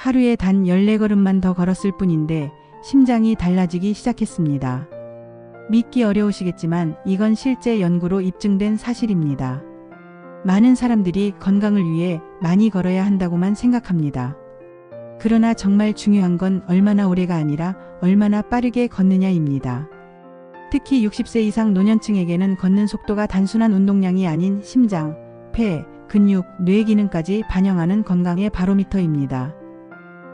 하루에 단 14걸음만 더 걸었을 뿐인데 심장이 달라지기 시작했습니다. 믿기 어려우시겠지만 이건 실제 연구로 입증된 사실입니다. 많은 사람들이 건강을 위해 많이 걸어야 한다고만 생각합니다. 그러나 정말 중요한 건 얼마나 오래가 아니라 얼마나 빠르게 걷느냐입니다. 특히 60세 이상 노년층에게는 걷는 속도가 단순한 운동량이 아닌 심장, 폐, 근육, 뇌 기능까지 반영하는 건강의 바로미터입니다.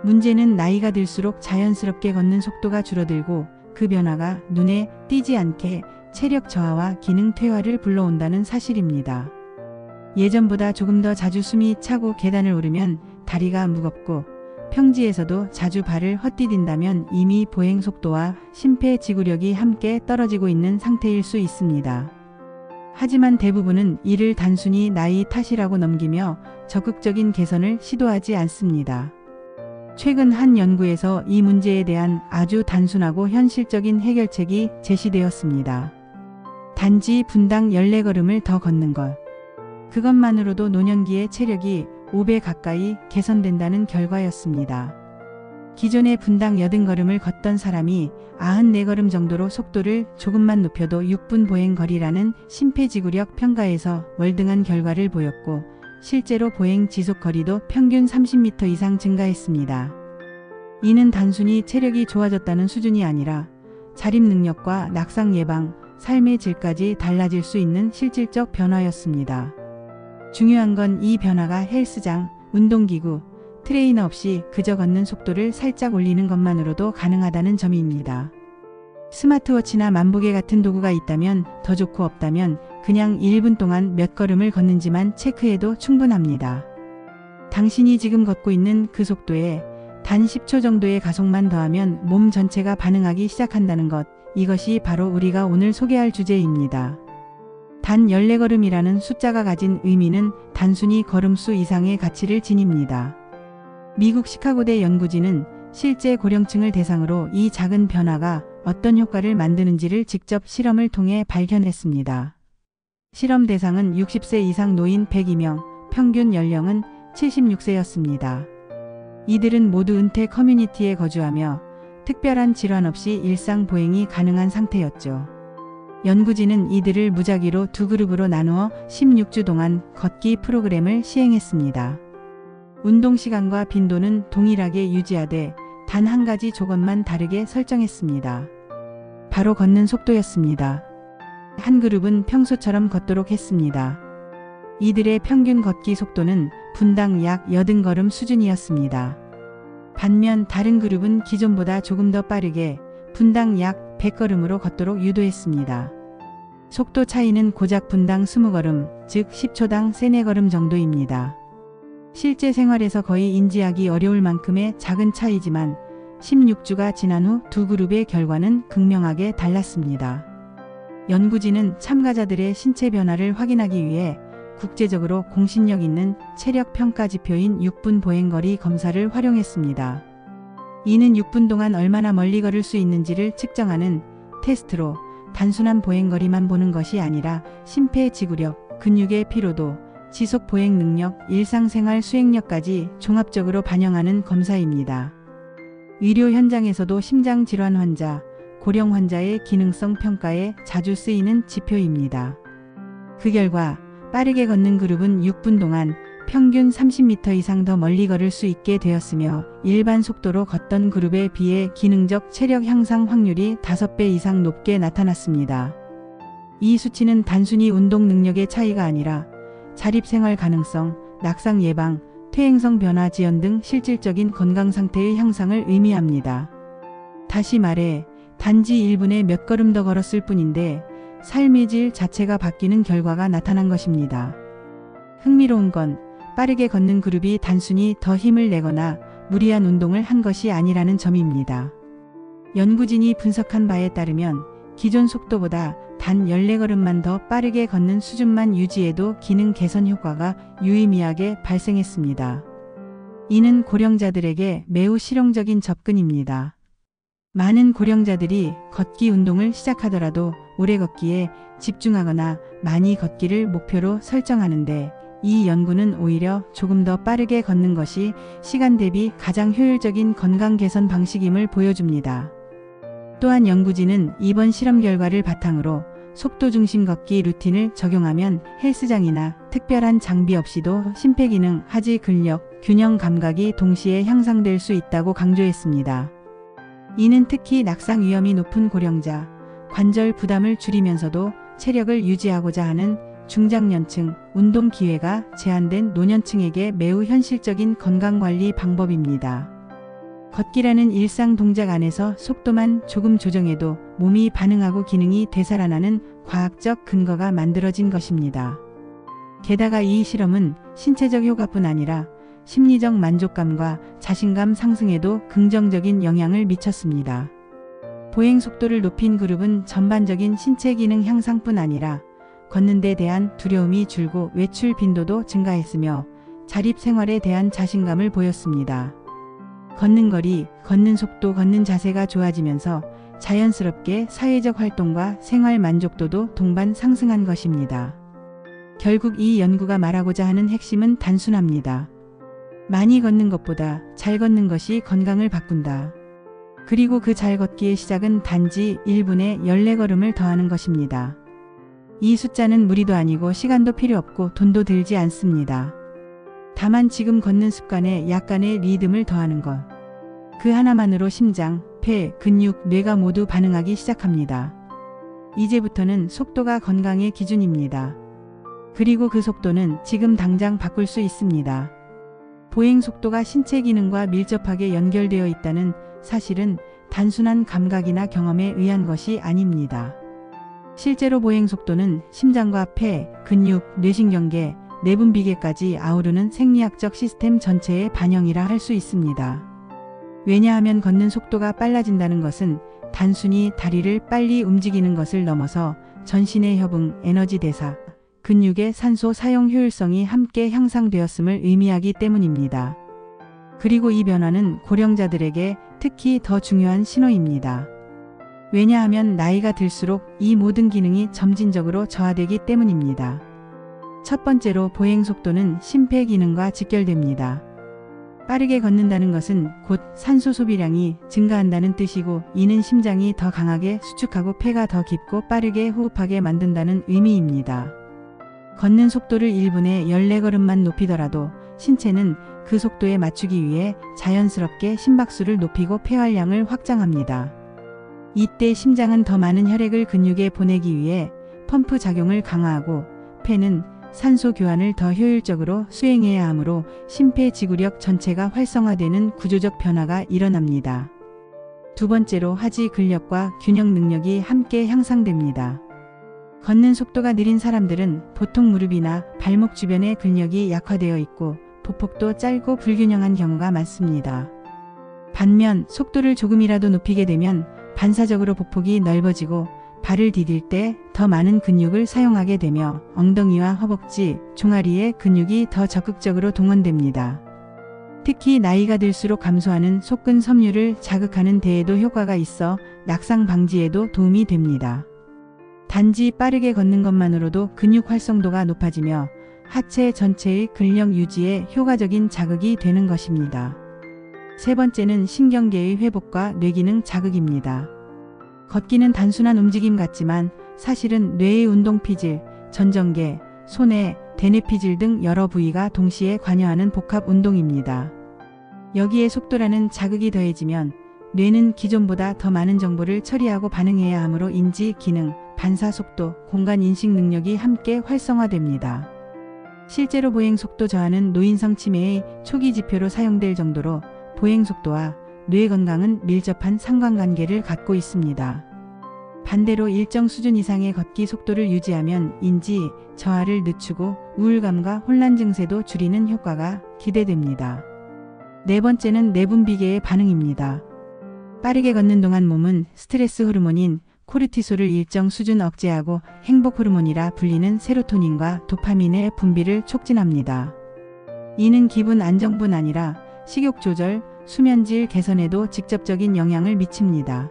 문제는 나이가 들수록 자연스럽게 걷는 속도가 줄어들고 그 변화가 눈에 띄지 않게 체력 저하와 기능 퇴화를 불러온다는 사실입니다. 예전보다 조금 더 자주 숨이 차고 계단을 오르면 다리가 무겁고 평지에서도 자주 발을 헛디딘다면 이미 보행 속도와 심폐지구력이 함께 떨어지고 있는 상태일 수 있습니다. 하지만 대부분은 이를 단순히 나이 탓이라고 넘기며 적극적인 개선을 시도하지 않습니다. 최근 한 연구에서 이 문제에 대한 아주 단순하고 현실적인 해결책이 제시되었습니다. 단지 분당 14걸음을 더 걷는 것. 그것만으로도 노년기의 체력이 5배 가까이 개선된다는 결과였습니다. 기존에 분당 80걸음을 걷던 사람이 94걸음 정도로 속도를 조금만 높여도 6분 보행 거리라는 심폐지구력 평가에서 월등한 결과를 보였고 실제로 보행 지속 거리도 평균 30m 이상 증가했습니다. 이는 단순히 체력이 좋아졌다는 수준이 아니라 자립 능력과 낙상 예방, 삶의 질까지 달라질 수 있는 실질적 변화였습니다. 중요한 건 이 변화가 헬스장, 운동기구, 트레이너 없이 그저 걷는 속도를 살짝 올리는 것만으로도 가능하다는 점입니다. 스마트워치나 만보계 같은 도구가 있다면 더 좋고 없다면 그냥 1분 동안 몇 걸음을 걷는지만 체크해도 충분합니다. 당신이 지금 걷고 있는 그 속도에 단 10초 정도의 가속만 더하면 몸 전체가 반응하기 시작한다는 것, 이것이 바로 우리가 오늘 소개할 주제입니다. 단 14걸음이라는 숫자가 가진 의미는 단순히 걸음수 이상의 가치를 지닙니다. 미국 시카고대 연구진은 실제 고령층을 대상으로 이 작은 변화가 어떤 효과를 만드는지를 직접 실험을 통해 발견했습니다. 실험 대상은 60세 이상 노인 102명, 평균 연령은 76세였습니다. 이들은 모두 은퇴 커뮤니티에 거주하며 특별한 질환 없이 일상 보행이 가능한 상태였죠. 연구진은 이들을 무작위로 두 그룹으로 나누어 16주 동안 걷기 프로그램을 시행했습니다. 운동 시간과 빈도는 동일하게 유지하되 단 한 가지 조건만 다르게 설정했습니다. 바로 걷는 속도였습니다. 한 그룹은 평소처럼 걷도록 했습니다. 이들의 평균 걷기 속도는 분당 약 80걸음 수준이었습니다. 반면 다른 그룹은 기존보다 조금 더 빠르게 분당 약 100걸음으로 걷도록 유도했습니다. 속도 차이는 고작 분당 20걸음, 즉 10초당 3-4걸음 정도입니다. 실제 생활에서 거의 인지하기 어려울 만큼의 작은 차이지만 16주가 지난 후 두 그룹의 결과는 극명하게 달랐습니다. 연구진은 참가자들의 신체 변화를 확인하기 위해 국제적으로 공신력 있는 체력 평가 지표인 6분 보행거리 검사를 활용했습니다. 이는 6분 동안 얼마나 멀리 걸을 수 있는지를 측정하는 테스트로 단순한 보행거리만 보는 것이 아니라 심폐지구력, 근육의 피로도, 지속 보행 능력, 일상생활 수행력까지 종합적으로 반영하는 검사입니다. 의료 현장에서도 심장질환 환자, 고령 환자의 기능성 평가에 자주 쓰이는 지표입니다. 그 결과 빠르게 걷는 그룹은 6분 동안 평균 30m 이상 더 멀리 걸을 수 있게 되었으며 일반 속도로 걷던 그룹에 비해 기능적 체력 향상 확률이 5배 이상 높게 나타났습니다. 이 수치는 단순히 운동 능력의 차이가 아니라 자립생활 가능성, 낙상 예방, 퇴행성 변화 지연 등 실질적인 건강 상태의 향상을 의미합니다. 다시 말해 단지 1분에 몇 걸음 더 걸었을 뿐인데 삶의 질 자체가 바뀌는 결과가 나타난 것입니다. 흥미로운 건 빠르게 걷는 그룹이 단순히 더 힘을 내거나 무리한 운동을 한 것이 아니라는 점입니다. 연구진이 분석한 바에 따르면 기존 속도보다 단 14걸음만 더 빠르게 걷는 수준만 유지해도 기능 개선 효과가 유의미하게 발생했습니다. 이는 고령자들에게 매우 실용적인 접근입니다. 많은 고령자들이 걷기 운동을 시작하더라도 오래 걷기에 집중하거나 많이 걷기를 목표로 설정하는데 이 연구는 오히려 조금 더 빠르게 걷는 것이 시간 대비 가장 효율적인 건강 개선 방식임을 보여줍니다. 또한 연구진은 이번 실험 결과를 바탕으로 속도 중심 걷기 루틴을 적용하면 헬스장이나 특별한 장비 없이도 심폐기능, 하지 근력, 균형 감각이 동시에 향상될 수 있다고 강조했습니다. 이는 특히 낙상 위험이 높은 고령자, 관절 부담을 줄이면서도 체력을 유지하고자 하는 중장년층, 운동 기회가 제한된 노년층에게 매우 현실적인 건강관리 방법입니다. 걷기라는 일상 동작 안에서 속도만 조금 조정해도 몸이 반응하고 기능이 되살아나는 과학적 근거가 만들어진 것입니다. 게다가 이 실험은 신체적 효과뿐 아니라 심리적 만족감과 자신감 상승에도 긍정적인 영향을 미쳤습니다. 보행 속도를 높인 그룹은 전반적인 신체 기능 향상뿐 아니라 걷는 데 대한 두려움이 줄고 외출 빈도도 증가했으며 자립 생활에 대한 자신감을 보였습니다. 걷는 거리, 걷는 속도, 걷는 자세가 좋아지면서 자연스럽게 사회적 활동과 생활 만족도도 동반 상승한 것입니다. 결국 이 연구가 말하고자 하는 핵심은 단순합니다. 많이 걷는 것보다 잘 걷는 것이 건강을 바꾼다. 그리고 그 잘 걷기의 시작은 단지 1분에 14걸음을 더하는 것입니다. 이 숫자는 무리도 아니고 시간도 필요 없고 돈도 들지 않습니다. 다만 지금 걷는 습관에 약간의 리듬을 더하는 것. 그 하나만으로 심장, 폐, 근육, 뇌가 모두 반응하기 시작합니다. 이제부터는 속도가 건강의 기준입니다. 그리고 그 속도는 지금 당장 바꿀 수 있습니다. 보행 속도가 신체 기능과 밀접하게 연결되어 있다는 사실은 단순한 감각이나 경험에 의한 것이 아닙니다. 실제로 보행 속도는 심장과 폐, 근육, 뇌신경계, 내분비계까지 아우르는 생리학적 시스템 전체의 반영이라 할 수 있습니다. 왜냐하면 걷는 속도가 빨라진다는 것은 단순히 다리를 빨리 움직이는 것을 넘어서 전신의 협응, 에너지 대사, 근육의 산소 사용 효율성이 함께 향상되었음을 의미하기 때문입니다. 그리고 이 변화는 고령자들에게 특히 더 중요한 신호입니다. 왜냐하면 나이가 들수록 이 모든 기능이 점진적으로 저하되기 때문입니다. 첫 번째로 보행 속도는 심폐 기능과 직결됩니다. 빠르게 걷는다는 것은 곧 산소 소비량이 증가한다는 뜻이고, 이는 심장이 더 강하게 수축하고 폐가 더 깊고 빠르게 호흡하게 만든다는 의미입니다. 걷는 속도를 1분에 14걸음만 높이더라도 신체는 그 속도에 맞추기 위해 자연스럽게 심박수를 높이고 폐활량을 확장합니다. 이때 심장은 더 많은 혈액을 근육에 보내기 위해 펌프 작용을 강화하고, 폐는 산소 교환을 더 효율적으로 수행해야 하므로 심폐지구력 전체가 활성화되는 구조적 변화가 일어납니다. 두 번째로 하지 근력과 균형 능력이 함께 향상됩니다. 걷는 속도가 느린 사람들은 보통 무릎이나 발목 주변의 근력이 약화되어 있고 보폭도 짧고 불균형한 경우가 많습니다. 반면 속도를 조금이라도 높이게 되면 반사적으로 보폭이 넓어지고 발을 디딜 때 더 많은 근육을 사용하게 되며 엉덩이와 허벅지, 종아리의 근육이 더 적극적으로 동원됩니다. 특히 나이가 들수록 감소하는 속근 섬유를 자극하는 데에도 효과가 있어 낙상 방지에도 도움이 됩니다. 단지 빠르게 걷는 것만으로도 근육 활성도가 높아지며 하체 전체의 근력 유지에 효과적인 자극이 되는 것입니다. 세 번째는 신경계의 회복과 뇌기능 자극입니다. 걷기는 단순한 움직임 같지만 사실은 뇌의 운동피질, 전정계, 손해, 대뇌피질 등 여러 부위가 동시에 관여하는 복합 운동입니다. 여기에 속도라는 자극이 더해지면 뇌는 기존보다 더 많은 정보를 처리하고 반응해야 하므로 인지, 기능, 반사 속도, 공간 인식 능력이 함께 활성화됩니다. 실제로 보행 속도 저하는 노인성 치매의 초기 지표로 사용될 정도로 보행 속도와 뇌 건강은 밀접한 상관관계를 갖고 있습니다. 반대로 일정 수준 이상의 걷기 속도를 유지하면 인지, 저하를 늦추고 우울감과 혼란 증세도 줄이는 효과가 기대됩니다. 네 번째는 내분비계의 반응입니다. 빠르게 걷는 동안 몸은 스트레스 호르몬인 코르티솔을 일정 수준 억제하고 행복 호르몬이라 불리는 세로토닌과 도파민의 분비를 촉진합니다. 이는 기분 안정뿐 아니라 식욕 조절, 수면질 개선에도 직접적인 영향을 미칩니다.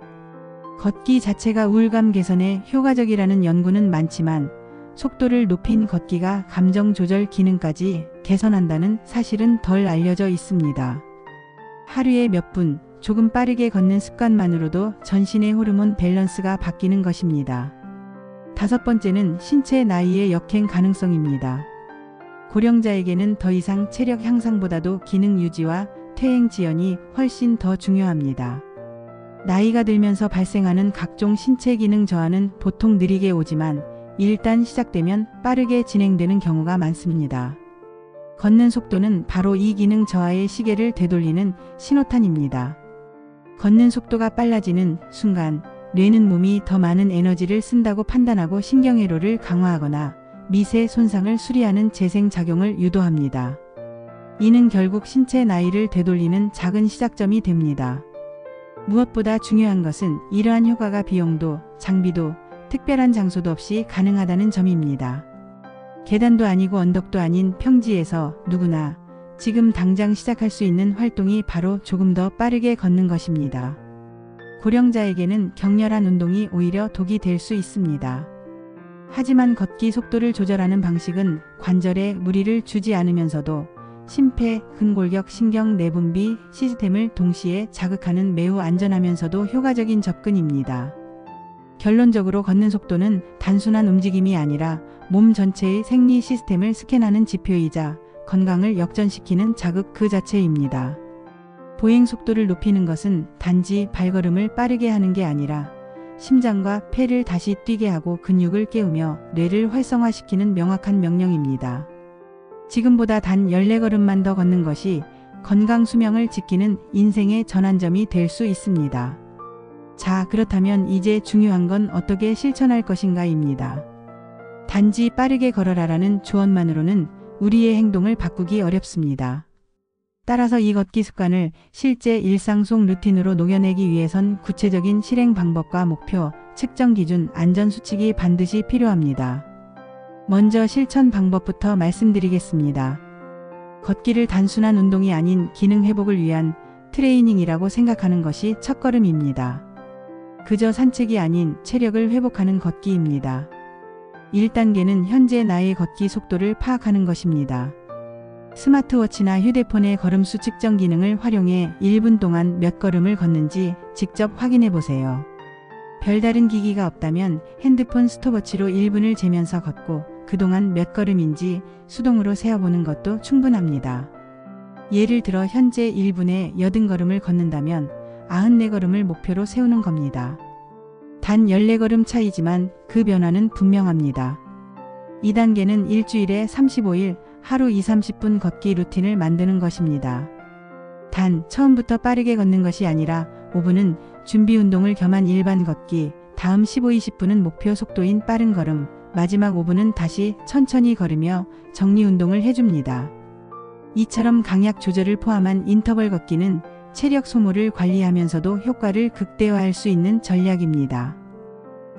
걷기 자체가 우울감 개선에 효과적이라는 연구는 많지만 속도를 높인 걷기가 감정 조절 기능까지 개선한다는 사실은 덜 알려져 있습니다. 하루에 몇 분 조금 빠르게 걷는 습관만으로도 전신의 호르몬 밸런스가 바뀌는 것입니다. 다섯 번째는 신체 나이의 역행 가능성입니다. 고령자에게는 더 이상 체력 향상보다도 기능 유지와 퇴행 지연이 훨씬 더 중요합니다. 나이가 들면서 발생하는 각종 신체 기능 저하는 보통 느리게 오지만 일단 시작되면 빠르게 진행되는 경우가 많습니다. 걷는 속도는 바로 이 기능 저하의 시계를 되돌리는 신호탄입니다. 걷는 속도가 빨라지는 순간 뇌는 몸이 더 많은 에너지를 쓴다고 판단하고 신경회로를 강화하거나 미세 손상을 수리하는 재생작용을 유도합니다. 이는 결국 신체 나이를 되돌리는 작은 시작점이 됩니다. 무엇보다 중요한 것은 이러한 효과가 비용도, 장비도, 특별한 장소도 없이 가능하다는 점입니다. 계단도 아니고 언덕도 아닌 평지에서 누구나 지금 당장 시작할 수 있는 활동이 바로 조금 더 빠르게 걷는 것입니다. 고령자에게는 격렬한 운동이 오히려 독이 될 수 있습니다. 하지만 걷기 속도를 조절하는 방식은 관절에 무리를 주지 않으면서도 심폐, 근골격 신경 내분비 시스템을 동시에 자극하는 매우 안전하면서도 효과적인 접근입니다. 결론적으로 걷는 속도는 단순한 움직임이 아니라 몸 전체의 생리 시스템을 스캔하는 지표이자 건강을 역전시키는 자극 그 자체입니다. 보행 속도를 높이는 것은 단지 발걸음을 빠르게 하는 게 아니라 심장과 폐를 다시 뛰게 하고 근육을 깨우며 뇌를 활성화시키는 명확한 명령입니다. 지금보다 단 14걸음만 더 걷는 것이 건강 수명을 지키는 인생의 전환점이 될 수 있습니다. 자, 그렇다면 이제 중요한 건 어떻게 실천할 것인가입니다. 단지 빠르게 걸어라라는 조언만으로는 우리의 행동을 바꾸기 어렵습니다. 따라서 이 걷기 습관을 실제 일상 속 루틴으로 녹여내기 위해선 구체적인 실행 방법과 목표, 측정 기준, 안전 수칙이 반드시 필요합니다. 먼저 실천 방법부터 말씀드리겠습니다. 걷기를 단순한 운동이 아닌 기능 회복을 위한 트레이닝이라고 생각하는 것이 첫걸음입니다. 그저 산책이 아닌 체력을 회복하는 걷기입니다. 1단계는 현재 나의 걷기 속도를 파악하는 것입니다. 스마트워치나 휴대폰의 걸음수 측정 기능을 활용해 1분 동안 몇 걸음을 걷는지 직접 확인해 보세요. 별다른 기기가 없다면 핸드폰 스톱워치로 1분을 재면서 걷고 그동안 몇 걸음인지 수동으로 세어보는 것도 충분합니다. 예를 들어 현재 1분에 80걸음을 걷는다면 94걸음을 목표로 세우는 겁니다. 단 14걸음 차이지만 그 변화는 분명합니다. 2단계는 일주일에 35일 하루 2-30분 걷기 루틴을 만드는 것입니다. 단 처음부터 빠르게 걷는 것이 아니라 5분은 준비 운동을 겸한 일반 걷기, 다음 15-20분은 목표 속도인 빠른 걸음, 마지막 5분은 다시 천천히 걸으며 정리 운동을 해줍니다. 이처럼 강약 조절을 포함한 인터벌 걷기는 체력 소모를 관리하면서도 효과를 극대화할 수 있는 전략입니다.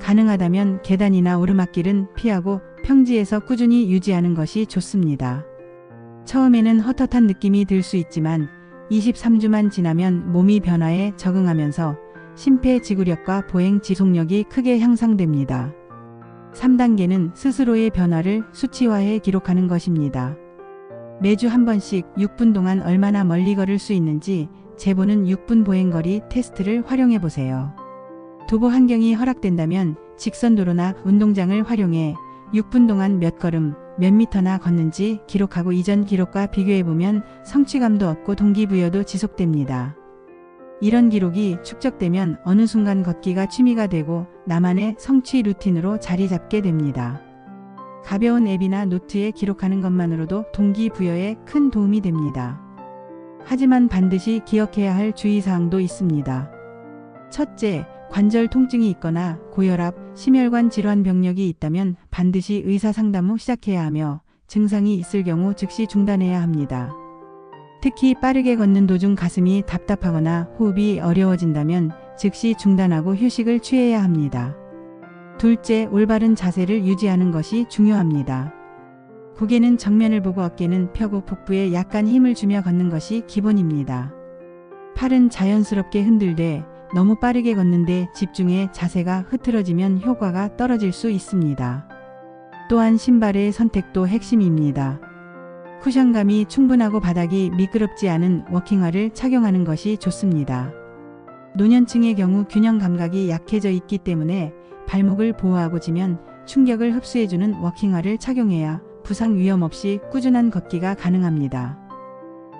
가능하다면 계단이나 오르막길은 피하고 평지에서 꾸준히 유지하는 것이 좋습니다. 처음에는 헛헛한 느낌이 들 수 있지만 23주만 지나면 몸이 변화에 적응하면서 심폐지구력과 보행 지속력이 크게 향상됩니다. 3단계는 스스로의 변화를 수치화해 기록하는 것입니다. 매주 한 번씩 6분 동안 얼마나 멀리 걸을 수 있는지 재보는 6분 보행거리 테스트를 활용해 보세요. 도보 환경이 허락된다면 직선도로나 운동장을 활용해 6분 동안 몇 걸음, 몇 미터나 걷는지 기록하고 이전 기록과 비교해보면 성취감도 얻고 동기부여도 지속됩니다. 이런 기록이 축적되면 어느 순간 걷기가 취미가 되고 나만의 성취 루틴으로 자리 잡게 됩니다. 가벼운 앱이나 노트에 기록하는 것만으로도 동기부여에 큰 도움이 됩니다. 하지만 반드시 기억해야 할 주의사항도 있습니다. 첫째, 관절 통증이 있거나 고혈압, 심혈관 질환 병력이 있다면 반드시 의사상담 후 시작해야 하며 증상이 있을 경우 즉시 중단해야 합니다. 특히 빠르게 걷는 도중 가슴이 답답하거나 호흡이 어려워진다면 즉시 중단하고 휴식을 취해야 합니다. 둘째, 올바른 자세를 유지하는 것이 중요합니다. 고개는 정면을 보고 어깨는 펴고 복부에 약간 힘을 주며 걷는 것이 기본입니다. 팔은 자연스럽게 흔들되 너무 빠르게 걷는데 집중해 자세가 흐트러지면 효과가 떨어질 수 있습니다. 또한 신발의 선택도 핵심입니다. 쿠션감이 충분하고 바닥이 미끄럽지 않은 워킹화를 착용하는 것이 좋습니다. 노년층의 경우 균형 감각이 약해져 있기 때문에 발목을 보호하고 지면 충격을 흡수해주는 워킹화를 착용해야 부상 위험 없이 꾸준한 걷기가 가능합니다.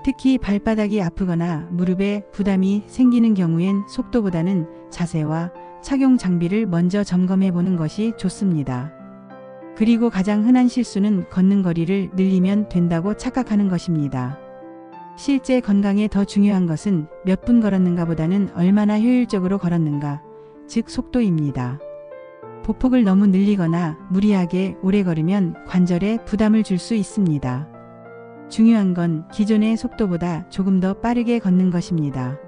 특히 발바닥이 아프거나 무릎에 부담이 생기는 경우엔 속도보다는 자세와 착용 장비를 먼저 점검해 보는 것이 좋습니다. 그리고 가장 흔한 실수는 걷는 거리를 늘리면 된다고 착각하는 것입니다. 실제 건강에 더 중요한 것은 몇 분 걸었는가 보다는 얼마나 효율적으로 걸었는가, 즉 속도입니다. 보폭을 너무 늘리거나 무리하게 오래 걸으면 관절에 부담을 줄 수 있습니다. 중요한 건 기존의 속도보다 조금 더 빠르게 걷는 것입니다.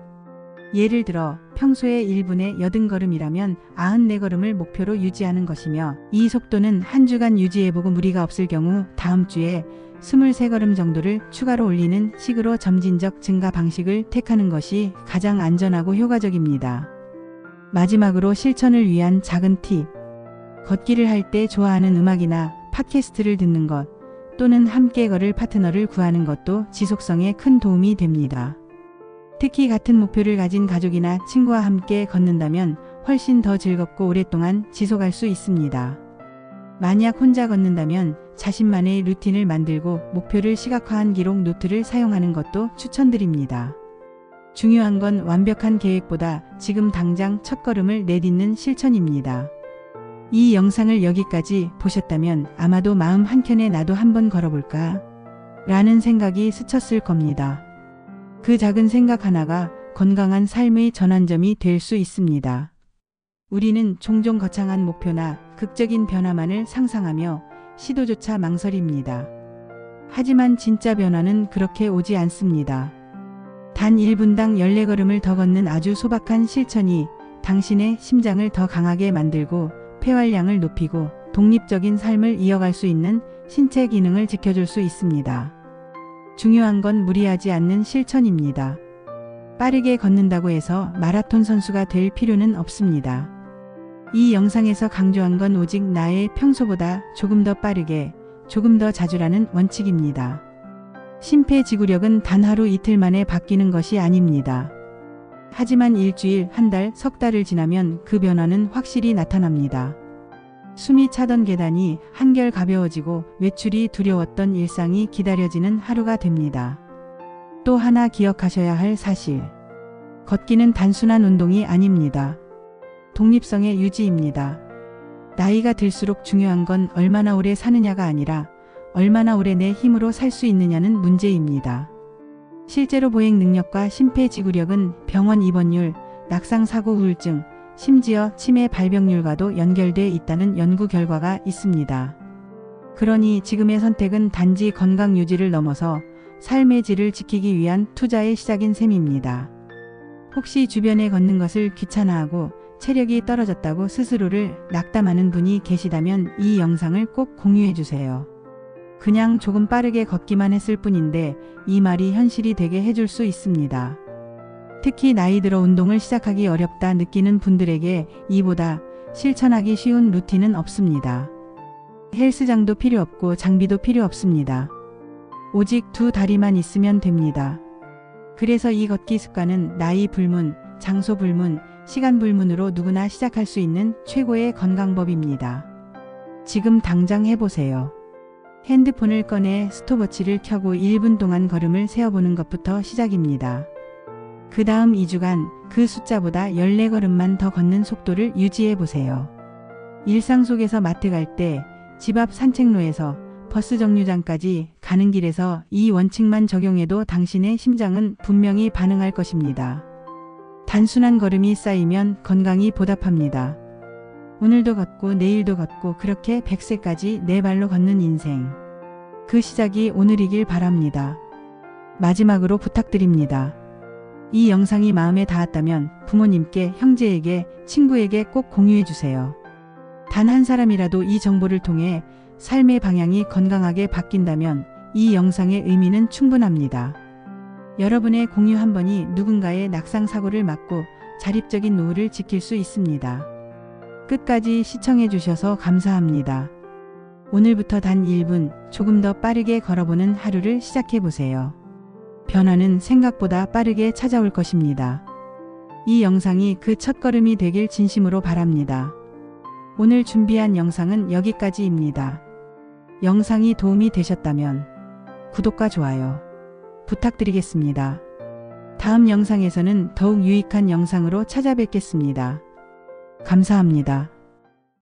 예를 들어 평소에 1분에 80걸음이라면 94걸음을 목표로 유지하는 것이며, 이 속도는 한 주간 유지해보고 무리가 없을 경우 다음 주에 23걸음 정도를 추가로 올리는 식으로 점진적 증가 방식을 택하는 것이 가장 안전하고 효과적입니다. 마지막으로 실천을 위한 작은 팁. 걷기를 할 때 좋아하는 음악이나 팟캐스트를 듣는 것, 또는 함께 걸을 파트너를 구하는 것도 지속성에 큰 도움이 됩니다. 특히 같은 목표를 가진 가족이나 친구와 함께 걷는다면 훨씬 더 즐겁고 오랫동안 지속할 수 있습니다. 만약 혼자 걷는다면 자신만의 루틴을 만들고 목표를 시각화한 기록 노트를 사용하는 것도 추천드립니다. 중요한 건 완벽한 계획보다 지금 당장 첫걸음을 내딛는 실천입니다. 이 영상을 여기까지 보셨다면 아마도 마음 한켠에 나도 한번 걸어볼까? 라는 생각이 스쳤을 겁니다. 그 작은 생각 하나가 건강한 삶의 전환점이 될 수 있습니다. 우리는 종종 거창한 목표나 극적인 변화만을 상상하며 시도조차 망설입니다. 하지만 진짜 변화는 그렇게 오지 않습니다. 단 1분당 14걸음을 더 걷는 아주 소박한 실천이 당신의 심장을 더 강하게 만들고 폐활량을 높이고 독립적인 삶을 이어갈 수 있는 신체 기능을 지켜줄 수 있습니다. 중요한 건 무리하지 않는 실천입니다. 빠르게 걷는다고 해서 마라톤 선수가 될 필요는 없습니다. 이 영상에서 강조한 건 오직 나의 평소보다 조금 더 빠르게, 조금 더 자주라는 원칙입니다. 심폐지구력은 단 하루 이틀 만에 바뀌는 것이 아닙니다. 하지만 일주일, 한 달, 석 달을 지나면 그 변화는 확실히 나타납니다. 숨이 차던 계단이 한결 가벼워지고 외출이 두려웠던 일상이 기다려지는 하루가 됩니다. 또 하나 기억하셔야 할 사실. 걷기는 단순한 운동이 아닙니다. 독립성의 유지입니다. 나이가 들수록 중요한 건 얼마나 오래 사느냐가 아니라 얼마나 오래 내 힘으로 살 수 있느냐는 문제입니다. 실제로 보행 능력과 심폐지구력은 병원 입원율, 낙상사고 우울증, 심지어 치매 발병률과도 연결돼 있다는 연구 결과가 있습니다. 그러니 지금의 선택은 단지 건강 유지를 넘어서 삶의 질을 지키기 위한 투자의 시작인 셈입니다. 혹시 주변에 걷는 것을 귀찮아하고 체력이 떨어졌다고 스스로를 낙담하는 분이 계시다면 이 영상을 꼭 공유해주세요. 그냥 조금 빠르게 걷기만 했을 뿐인데 이 말이 현실이 되게 해줄 수 있습니다. 특히 나이 들어 운동을 시작하기 어렵다 느끼는 분들에게 이보다 실천하기 쉬운 루틴은 없습니다. 헬스장도 필요 없고 장비도 필요 없습니다. 오직 두 다리만 있으면 됩니다. 그래서 이 걷기 습관은 나이 불문, 장소 불문, 시간 불문으로 누구나 시작할 수 있는 최고의 건강법입니다. 지금 당장 해보세요. 핸드폰을 꺼내 스톱워치를 켜고 1분 동안 걸음을 세어보는 것부터 시작입니다. 그 다음 2주간 그 숫자보다 14걸음만 더 걷는 속도를 유지해보세요. 일상 속에서 마트 갈 때, 집 앞 산책로에서, 버스 정류장까지 가는 길에서 이 원칙만 적용해도 당신의 심장은 분명히 반응할 것입니다. 단순한 걸음이 쌓이면 건강이 보답합니다. 오늘도 걷고 내일도 걷고 그렇게 100세까지 내 발로 걷는 인생. 그 시작이 오늘이길 바랍니다. 마지막으로 부탁드립니다. 이 영상이 마음에 닿았다면 부모님께, 형제에게, 친구에게 꼭 공유해주세요. 단 한 사람이라도 이 정보를 통해 삶의 방향이 건강하게 바뀐다면 이 영상의 의미는 충분합니다. 여러분의 공유 한 번이 누군가의 낙상사고를 막고 자립적인 노후를 지킬 수 있습니다. 끝까지 시청해 주셔서 감사합니다. 오늘부터 단 1분 조금 더 빠르게 걸어보는 하루를 시작해 보세요. 변화는 생각보다 빠르게 찾아올 것입니다. 이 영상이 그 첫걸음이 되길 진심으로 바랍니다. 오늘 준비한 영상은 여기까지입니다. 영상이 도움이 되셨다면 구독과 좋아요 부탁드리겠습니다. 다음 영상에서는 더욱 유익한 영상으로 찾아뵙겠습니다. 감사합니다.